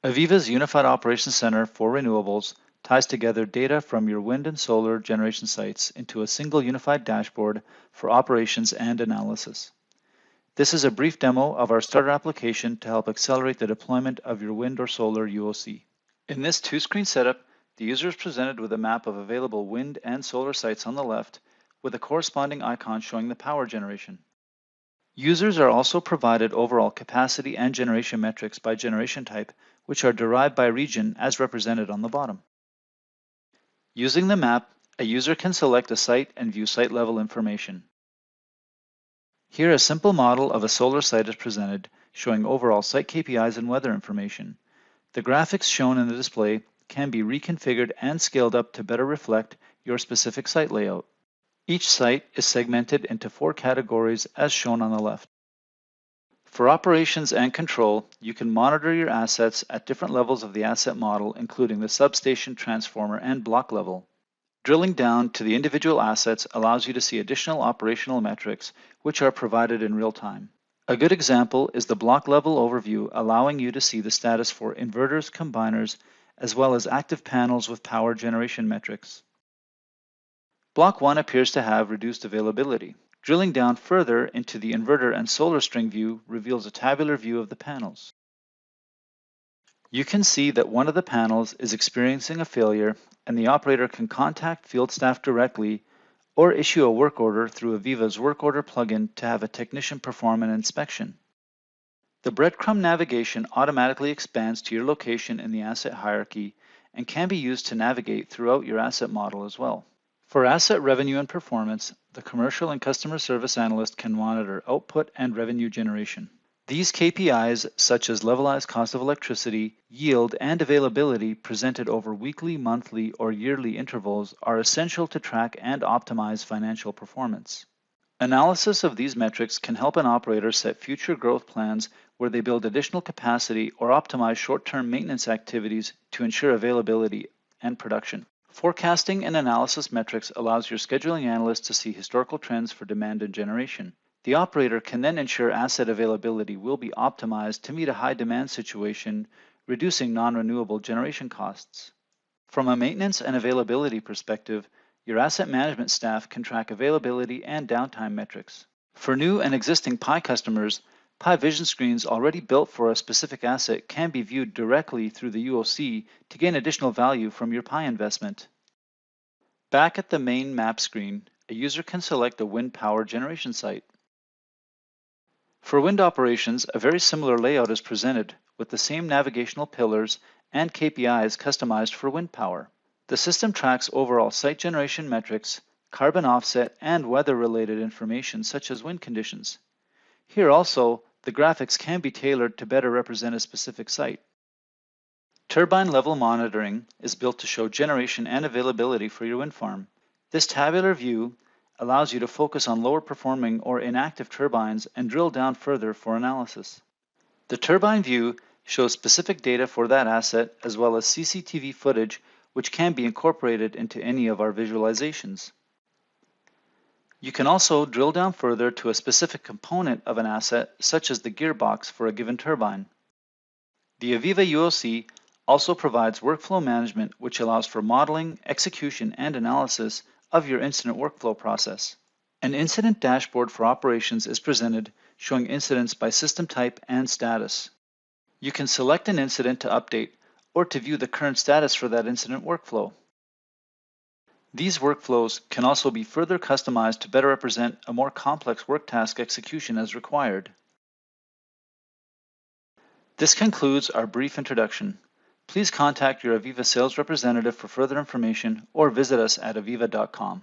AVEVA's Unified Operations Center for Renewables ties together data from your wind and solar generation sites into a single unified dashboard for operations and analysis. This is a brief demo of our starter application to help accelerate the deployment of your wind or solar UOC. In this two-screen setup, the user is presented with a map of available wind and solar sites on the left, with a corresponding icon showing the power generation. Users are also provided overall capacity and generation metrics by generation type, which are derived by region as represented on the bottom. Using the map, a user can select a site and view site-level information. Here, a simple model of a solar site is presented, showing overall site KPIs and weather information. The graphics shown in the display can be reconfigured and scaled up to better reflect your specific site layout. Each site is segmented into 4 categories as shown on the left. For operations and control, you can monitor your assets at different levels of the asset model, including the substation, transformer, and block level. Drilling down to the individual assets allows you to see additional operational metrics, which are provided in real time. A good example is the block level overview, allowing you to see the status for inverters, combiners, as well as active panels with power generation metrics. Block 1 appears to have reduced availability. Drilling down further into the inverter and solar string view reveals a tabular view of the panels. You can see that one of the panels is experiencing a failure, and the operator can contact field staff directly or issue a work order through AVEVA's work order plugin to have a technician perform an inspection. The breadcrumb navigation automatically expands to your location in the asset hierarchy and can be used to navigate throughout your asset model as well. For asset revenue and performance, the commercial and customer service analyst can monitor output and revenue generation. These KPIs, such as levelized cost of electricity, yield, and availability presented over weekly, monthly, or yearly intervals, are essential to track and optimize financial performance. Analysis of these metrics can help an operator set future growth plans where they build additional capacity or optimize short-term maintenance activities to ensure availability and production. Forecasting and analysis metrics allows your scheduling analyst to see historical trends for demand and generation. The operator can then ensure asset availability will be optimized to meet a high demand situation, reducing non-renewable generation costs. From a maintenance and availability perspective, your asset management staff can track availability and downtime metrics. For new and existing Pi customers, Pi Vision screens already built for a specific asset can be viewed directly through the UOC to gain additional value from your Pi investment. Back at the main map screen, a user can select a wind power generation site. For wind operations, a very similar layout is presented with the same navigational pillars and KPIs customized for wind power. The system tracks overall site generation metrics, carbon offset, and weather-related information such as wind conditions. Here also, the graphics can be tailored to better represent a specific site. Turbine level monitoring is built to show generation and availability for your wind farm. This tabular view allows you to focus on lower performing or inactive turbines and drill down further for analysis. The turbine view shows specific data for that asset as well as CCTV footage, which can be incorporated into any of our visualizations. You can also drill down further to a specific component of an asset, such as the gearbox for a given turbine. The AVEVA UOC also provides workflow management, which allows for modeling, execution, and analysis of your incident workflow process. An incident dashboard for operations is presented, showing incidents by system type and status. You can select an incident to update or to view the current status for that incident workflow. These workflows can also be further customized to better represent a more complex work task execution as required. This concludes our brief introduction. Please contact your AVEVA sales representative for further information or visit us at aveva.com.